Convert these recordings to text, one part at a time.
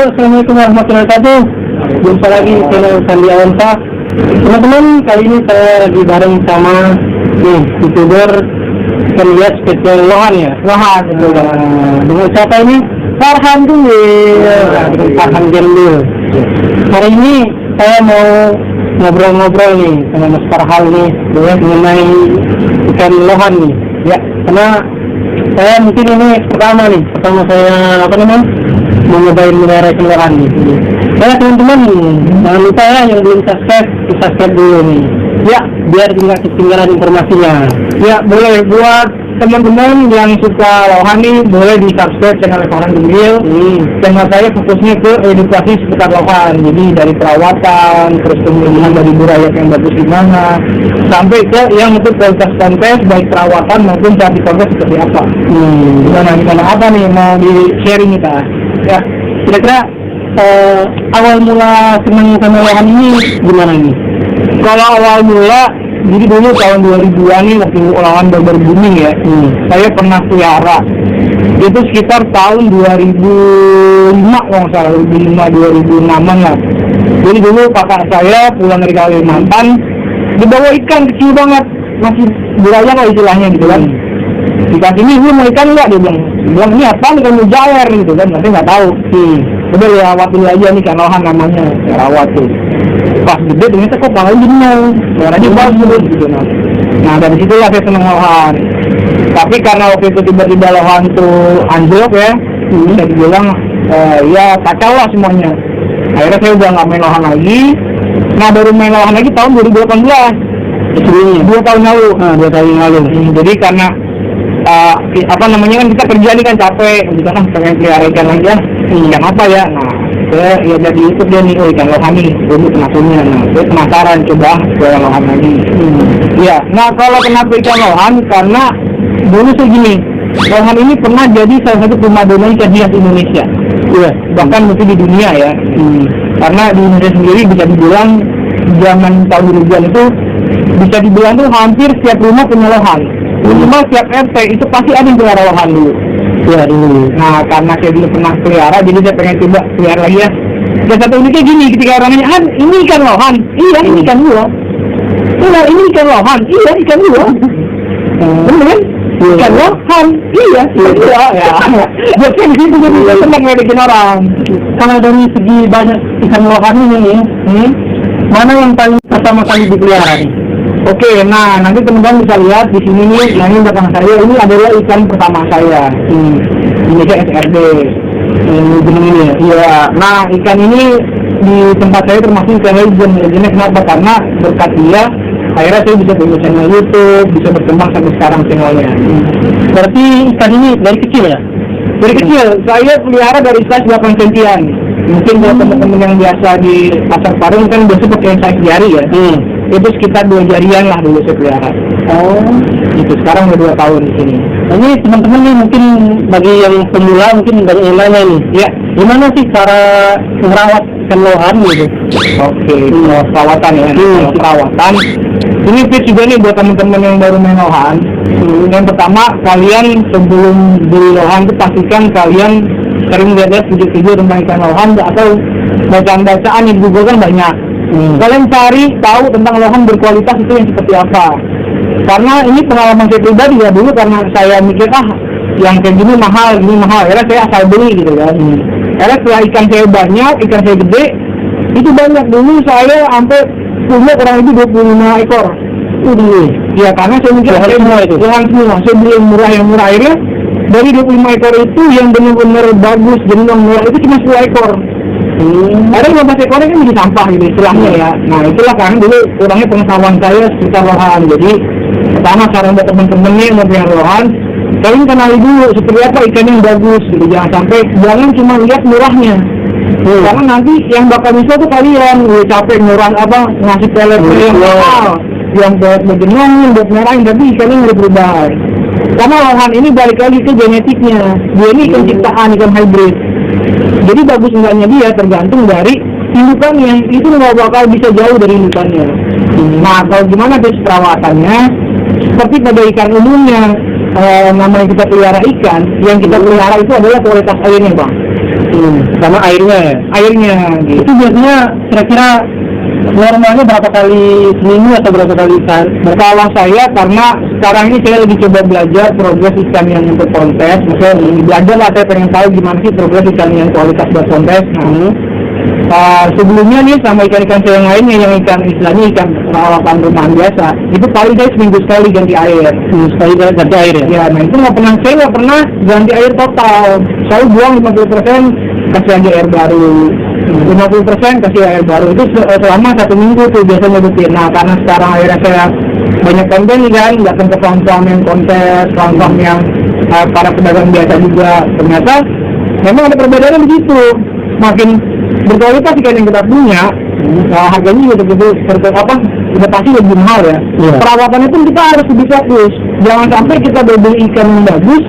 Assalamualaikum warahmatullahi wabarakatuh. Jumpa lagi di channel Sandi Awansa. Teman-teman, kali ini saya lagi bareng sama YouTuber ikan hias spesial Lohan ya. Lohan itu dengan siapa ini? Farhan Jamil. Farhan Jamil. Hari ini saya mau ngobrol-ngobrol nih sama Mas Farhan nih mengenai ikan Lohan nih. Ya, karena saya mungkin ini pertama saya mau nyobain melihara ikan Lohan nih. Ya teman-teman, jangan lupa ya yang belum subscribe dulu nih. Ya, biar tidak ketinggalan informasinya. Ya, boleh buat teman-teman yang suka Lohan nih, boleh di subscribe channel Farhan Jamil. Channel saya fokusnya ke edukasi seputar Lohan. Jadi dari perawatan, terus kemudian dari budaya yang bagus gimana, sampai ke yang untuk kualitas kontes, baik perawatan maupun cantik kontes seperti apa. Gimana apa nih mau di sharing kita? Ya, kira-kira awal mula senang sama Lohan ini gimana nih? Kalau awal mula, jadi dulu tahun 2000-an nih waktu Lohan baru booming ya, saya pernah pelihara. Itu sekitar tahun 2005 kalau nggak salah, 2005-2006an lah. Jadi dulu kakak saya pulang dari Kalimantan, dibawa ikan kecil banget, masih buraya lah istilahnya gitu kan. Dikasih ini, lu mau ikan nggak? Dia bilang ini apa? Ikan mujair gitu kan, saya nggak tahu. Udah ya rawat dulu aja nih, kan Lohan namanya, ya rawat tuh. Pas gede ternyata kok palanya jeneng, suaranya bagus gitu. Nah dari situlah saya seneng Lohan. Tapi karena waktu itu tiba-tiba Lohan tuh anjlok ya, bisa dibilang ya kacau lah semuanya. Akhirnya saya udah nggak main Lohan lagi. Nah baru main Lohan lagi tahun 2018. Sebelumnya 2 tahun lalu. 2 tahun lalu. Jadi karena kan kita kerja nih kan capek, kita kan pengen pelihara ikan lagi ya. Ikan apa ya? Nah saya ya dari YouTube dia nih, ikan Lohan nih, dulu penasarannya. Nah saya penasaran, coba jualan Lohan lagi. Ya, nah kalau kenapa ikan Lohan? Karena dulu segini, Lohan ini pernah jadi salah satu primadona ikan hias Indonesia. Iya, bahkan mungkin di dunia ya. Karena di Indonesia sendiri bisa dibilang zaman tahun 2000-an itu bisa dibilang tuh hampir setiap rumah punya Lohan. Minimal setiap RT itu pasti ada yang pelihara Lohan dulu. Ya dulu. Nah karena saya dulu pernah pelihara, jadi saya pengen coba pelihara lagi ya. Dan satu uniknya gini, ketika orang nanya, ini ikan Lohan? Iya, ini ikan gua. Iya, ini ikan Lohan? Iya, ikan gua. Bener? Ikan Lohan? Iya, ikan gua. Ya. Jadi gitu jadi senang ngeledekin orang. Kalau dari segi banyak ikan Lohan ini, mana yang paling pertama kali dipelihara nih? Oke, nah nanti teman-teman bisa lihat di sini nih, yang ini belakang saya ini adalah ikan pertama saya. Ini SRD. Ini ya. Iya. Nah ikan ini di tempat saya termasuk ikan legend. Legendnya kenapa? Karena berkat dia, akhirnya saya bisa punya channel YouTube, bisa berkembang sampai sekarang channelnya. Berarti ikan ini dari kecil ya? Dari kecil, saya pelihara dari size 8 cm. Mungkin buat teman-teman yang biasa di pasar Parung kan biasa pakai size jari ya. Itu sekitar 2 jarian lah dulu saya pelihara. Itu sekarang udah 2 tahun di sini. Ini teman-teman nih mungkin bagi yang pemula mungkin banyak yang nanya nih. Ya, gimana sih cara merawat ikan Lohan gitu? Oke, perawatan ya. Perawatan. Ini tips juga nih buat teman-teman yang baru main Lohan. Yang pertama, kalian sebelum beli Lohan itu pastikan kalian sering lihat video-video tentang ikan Lohan atau bacaan-bacaan di Google kan banyak. Kalian cari tahu tentang Lohan berkualitas itu yang seperti apa. Karena ini pengalaman saya pribadi ya, dulu karena saya mikir yang kayak gini mahal. Akhirnya saya asal beli gitu kan. Akhirnya setelah ikan saya banyak, ikan saya gede, itu banyak. Dulu saya sampai punya kurang lebih 25 ekor. Ya karena saya mikir Lohan semua. Saya beli yang murah akhirnya dari 25 ekor itu yang benar-benar bagus, jenong murah itu cuma 10 ekor. Ada 15 ekornya kan jadi sampah gitu istilahnya ya. Nah itulah kan dulu kurangnya pengetahuan saya sekitar Lohan. Jadi pertama saran buat temen-temennya yang mau pelihara Lohan, kalian kenali dulu seperti apa ikan yang bagus gitu. Jangan cuma lihat murahnya. Karena nanti yang bakal bisa tuh kalian capek murah ngasih pelet yang mahal, yang buat berjenong, buat merahin, tapi ikannya nggak berubah. Karena Lohan ini balik lagi ke genetiknya. Dia ini ikan ciptaan, ikan hybrid. Jadi bagus enggaknya dia tergantung dari indukannya, itu nggak bakal bisa jauh dari indukannya. Nah kalau gimana tips perawatannya? Seperti pada ikan umumnya, namanya kita pelihara ikan, yang kita pelihara itu adalah kualitas airnya bang. Sama airnya ya? Airnya gitu. Itu biasanya kira-kira normalnya berapa kali seminggu atau berapa kali sehari? Kalau saya, karena sekarang ini saya lagi coba belajar progres ikan yang untuk kontes. Maksudnya belajar lah, saya pengen tahu gimana sih progres ikan yang kualitas buat kontes. Sebelumnya nih sama ikan-ikan saya yang lainnya, yang ikan istilahnya ikan perawatan rumahan biasa, itu paling saya seminggu sekali ganti air. Sekali ganti air ya? Ya, nah itu saya nggak pernah ganti air total. Saya buang 50%, kasih lagi air baru. 50% kasih air baru. Itu selama 1 minggu tuh biasanya rutin. Nah, karena sekarang akhirnya saya banyak konten nih kan, datang ke farm-farm yang kontes, farm-farm yang para pedagang biasa juga. Ternyata memang ada perbedaannya begitu. Makin berkualitas ikan yang kita punya, harganya juga seperti apa, udah pasti lebih mahal ya. Perawatannya pun kita harus lebih fokus. Jangan sampai kita beli ikan yang bagus,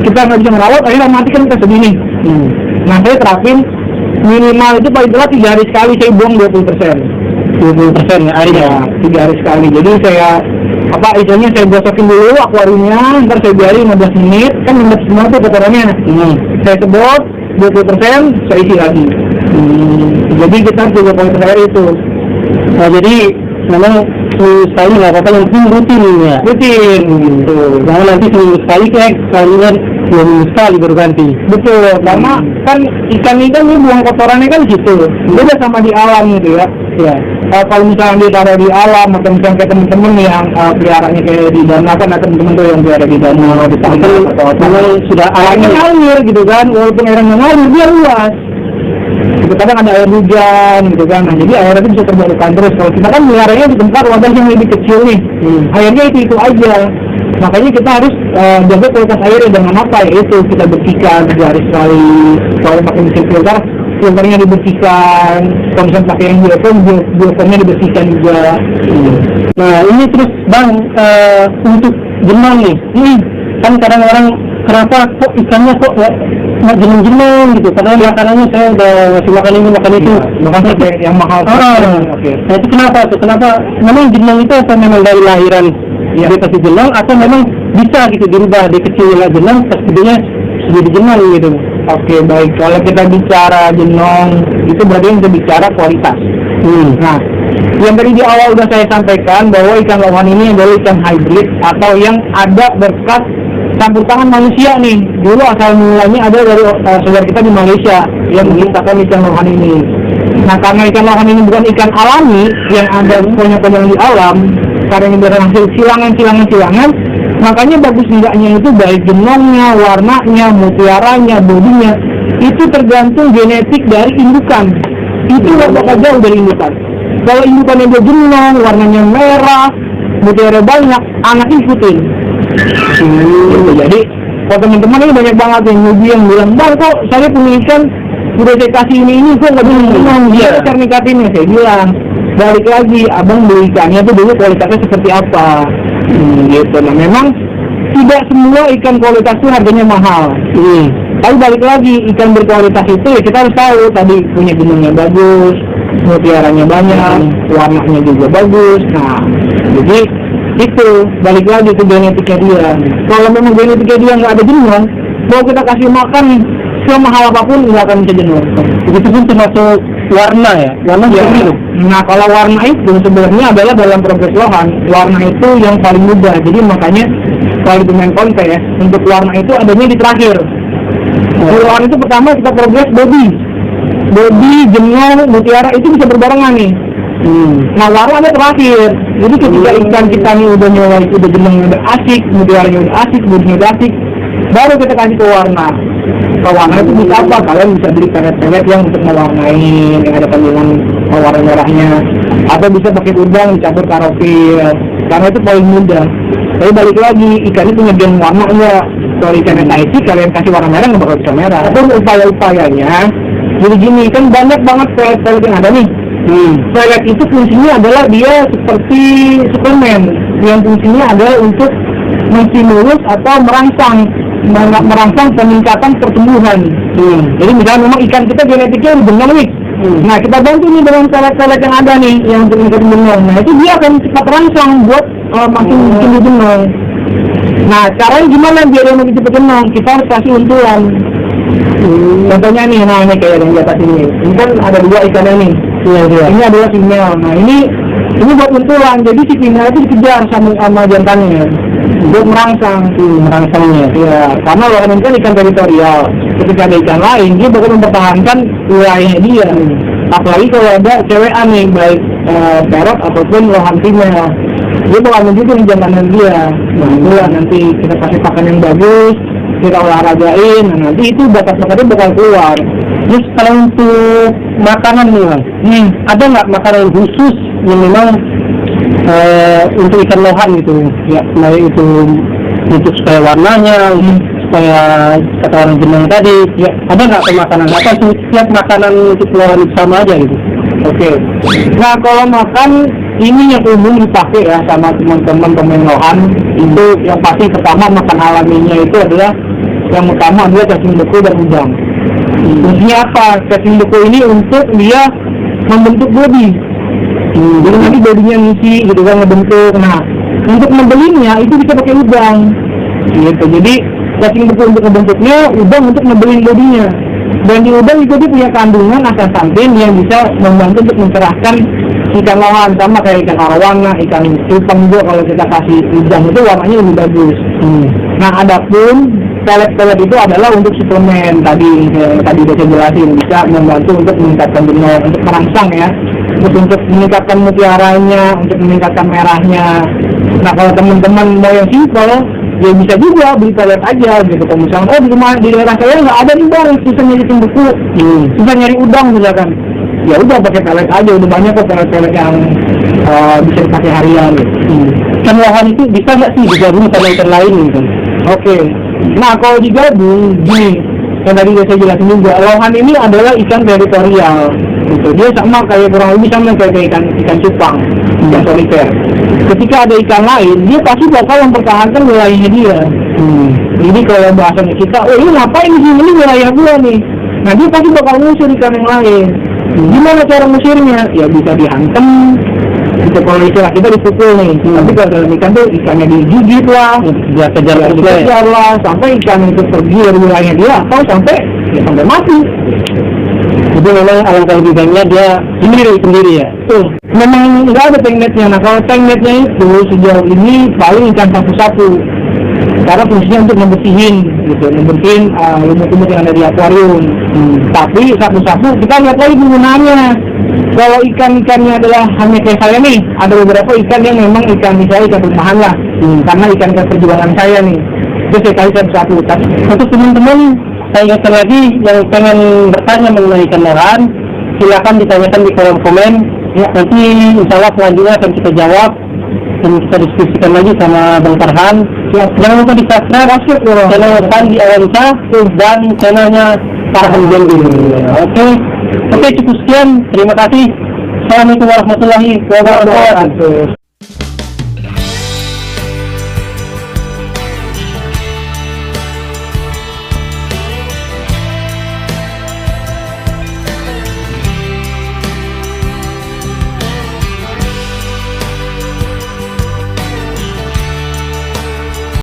kita nggak bisa merawat, akhirnya mati kan kita sedih nih. Nah, saya terapin minimal itu paling telat 3 hari sekali saya buang 20%. 20% airnya 3 hari sekali. Jadi saya istilahnya saya gosokin dulu akuariumnya, ntar saya biarin 15 menit, kan lembab semua tuh kotorannya. Saya sedot 20%, saya isi lagi. Jadi kita juga kualitas air itu. Nah, jadi memang seminggu sekali nggak apa-apa, yang penting rutin ya. Rutin gitu. Jangan nanti seminggu sekali kayak kalian 2 minggu sekali baru ganti. Betul, karena kan ikan ini buang kotorannya kan gitu. Beda sama di alam gitu ya. Ya. Kalau misalnya ditaruh di alam atau misalnya kayak temen-temen yang peliharanya kayak di danau, kan ada temen-temen tuh yang pelihara di danau, di pantai atau apa, sudah airnya ngalir gitu kan, walaupun airnya ngalir dia luas. Gitu, kadang ada air hujan gitu kan, nah jadi airnya itu bisa terbarukan terus. Kalau kita kan peliharanya di tempat wadah yang lebih kecil nih, airnya itu aja. Makanya kita harus jaga kualitas airnya dengan apa ya, itu kita bersihkan 3 hari sekali. Kalau pakai mesin filternya dibersihkan. Kalau misalnya pakai yang biofilmnya dibersihkan juga. Nah ini terus bang, untuk jenong nih, kan kadang orang kenapa kok ikannya kok nggak jenong-jenong gitu, karena makanannya saya udah ngasih makan ini makan itu, makan sampai yang mahal. Nah itu kenapa tuh? Kenapa memang jenong itu apa memang dari lahiran dia kasih jenong, atau memang bisa gitu dirubah, di kecilnya jenong, pas gedenya jadi jenong gitu? Oke, baik. Kalau kita bicara jenong, itu berarti kita bicara kualitas. Nah, yang tadi di awal udah saya sampaikan bahwa ikan lohan ini adalah ikan hybrid atau yang ada berkat campur tangan manusia nih. Dulu asal mulanya ada dari saudara kita di Malaysia yang menciptakan ikan lohan ini. Nah, karena ikan lohan ini bukan ikan alami yang ada banyak-banyak di alam, karena ini berhasil silangan, makanya bagus enggaknya itu baik jenongnya, warnanya, mutiaranya, bodinya, itu tergantung genetik dari indukan. Itu bakal jauh dari indukan. Kalau indukannya dia jenong, warnanya merah, mutiara banyak, anak ikutin. Jadi kalau teman-teman ini banyak banget yang bilang, bang kok saya punya ikan udah saya kasih ini kok nggak bisa jenong, dia cara nikatinnya. Saya bilang, balik lagi, abang beli ikannya tuh dulu kualitasnya seperti apa. Gitu. Nah memang tidak semua ikan kualitas itu harganya mahal. Tapi balik lagi, ikan berkualitas itu ya kita harus tahu tadi punya jenongnya bagus, mutiaranya banyak, warnanya juga bagus. Nah jadi itu balik lagi ke genetiknya dia. Kalau memang genetiknya dia nggak ada jenong, mau kita kasih makan semahal apapun nggak akan bisa jenong. Begitu pun termasuk warna ya, warna ya. Nah kalau warna itu sebenarnya adalah dalam progres lohan, warna itu yang paling mudah. Jadi makanya kalau di main kontes ya, untuk warna itu adanya di terakhir. Warna itu pertama kita progres body, jenong, mutiara itu bisa berbarengan nih. Nah warna ada terakhir. Jadi ketika ikan kita nih udah nyoba, udah jenongnya udah asik, mutiaranya udah asik, bodinya udah asik, baru kita kasih ke warna. Warna itu bisa apa? Kalian bisa beli pelet-pelet yang untuk mewarnai, yang ada kandungan warna merahnya, atau bisa pakai udang dicampur karofil, karena itu paling mudah. Tapi balik lagi, ikan itu punya gen warnanya. Kalau ikannya taiti, kalian kasih warna merah nggak bakal bisa merah. Tapi upaya-upayanya, jadi gini, kan banyak banget pelet-pelet yang ada nih. Pelet itu fungsinya adalah dia seperti suplemen, yang fungsinya adalah untuk menstimulus atau merangsang peningkatan pertumbuhan. Jadi misalnya memang ikan kita genetiknya benang nih. Nah kita bantu nih dengan pelet-pelet yang ada nih yang untuk meningkat benang. Nah itu dia akan cepat terangsang buat makin tumbuh benang. Nah caranya gimana biar dia makin cepat benang? Kita harus kasih untulan. Contohnya nih, nah ini kayak yang di atas ini. Ini kan ada dua ikannya nih. Iya. Ini adalah female. Nah ini buat untulan. Jadi si female itu dikejar sama jantannya buat merangsangnya. Iya. Karena lohan ini kan ikan teritorial. Ketika ada ikan lain, dia bakal mempertahankan wilayahnya dia. Apalagi kalau ada cewekan nih, baik parrot ataupun lohan female, dia bakal menunjukin jantannya dia. Nah itulah nanti kita kasih pakan yang bagus, kita olahragain, nah nanti itu bakat-bakatnya bakal keluar. Terus kalau untuk makanan nih Bang, ada nggak makanan khusus yang memang untuk ikan lohan gitu ya, baik itu untuk supaya warnanya, supaya kata orang jenang tadi ya, ada nggak makanan apa setiap makanan untuk lohan itu sama aja gitu? Oke. Nah kalau makan ini yang umum dipakai ya sama teman-teman pemain lohan, itu yang pasti pertama makan alaminya itu adalah yang utama adalah cacing beku dan udang. Fungsinya apa? Cacing beku ini untuk dia membentuk bodi. Jadi nanti bodinya ngisi gitu kan, ngebentuk. Nah untuk membelinya itu bisa pakai udang gitu. Jadi cacing beku untuk ngebentuknya, udang untuk ngebelin bodinya. Dan di udang juga dia punya kandungan astaxanthin yang bisa membantu untuk mencerahkan ikan lohan, sama kayak ikan arowana, ikan cupang juga kalau kita kasih udang itu warnanya lebih bagus. Nah adapun pelet-pelet itu adalah untuk suplemen tadi udah saya jelasin, bisa membantu untuk meningkatkan benur, untuk merangsang ya, untuk meningkatkan mutiaranya, untuk meningkatkan merahnya. Nah kalau teman-teman mau yang simpel, ya bisa juga beli pelet aja gitu. Kalau misalnya di rumah di daerah saya nggak ada nih Bang, susah nyari cacing beku, susah nyari udang misalkan, ya udah pakai pelet aja, udah banyak kok pelet-pelet yang bisa dipakai harian gitu. Ikan lohan itu bisa nggak sih digabung sama ikan lain gitu? Oke. Nah kalau digabung gini, yang tadi saya jelasin juga, lohan ini adalah ikan teritorial gitu. Dia sama kayak kurang lebih sama kayak ikan cupang, ikan soliter. Ketika ada ikan lain, dia pasti bakal mempertahankan wilayahnya dia. Jadi kalau bahasanya kita, oh ini ngapain di sini, ini wilayah gua nih. Nah dia pasti bakal ngusir ikan yang lain. Gimana cara ngusirnya? Ya bisa dihantam. Itu kalau istilah kita dipukul nih. Tapi kalau dalam ikan tuh ikannya digigit lah, dia kejar lah, sampai ikan itu pergi dari wilayahnya dia, atau sampai mati. Jadi memang alangkah lebih baiknya dia sendiri ya. Tuh, memang nggak ada tank netnya. Nah kalau tank netnya itu sejauh ini paling ikan sapu-sapu. Karena fungsinya untuk membersihin lumut-lumut yang ada di akuarium. Tapi sapu-sapu kita lihat lagi penggunaannya. Kalau ikan-ikannya adalah hanya kayak saya nih, ada beberapa ikan yang memang ikan rumahan lah, karena ikan perjuangan saya nih. Terus saya kasih sapu-sapu. Untuk teman-teman, saya ingatkan lagi yang pengen bertanya mengenai ikan lohan, silakan ditanyakan di kolom komen. Ya, nanti insya Allah selanjutnya akan kita jawab dan kita diskusikan lagi sama Bang Farhan. Ya, jangan lupa di subscribe channel Sandi Awansa dan channelnya Farhan Jendil. Oke, cukup sekian. Terima kasih. Assalamualaikum warahmatullahi wabarakatuh.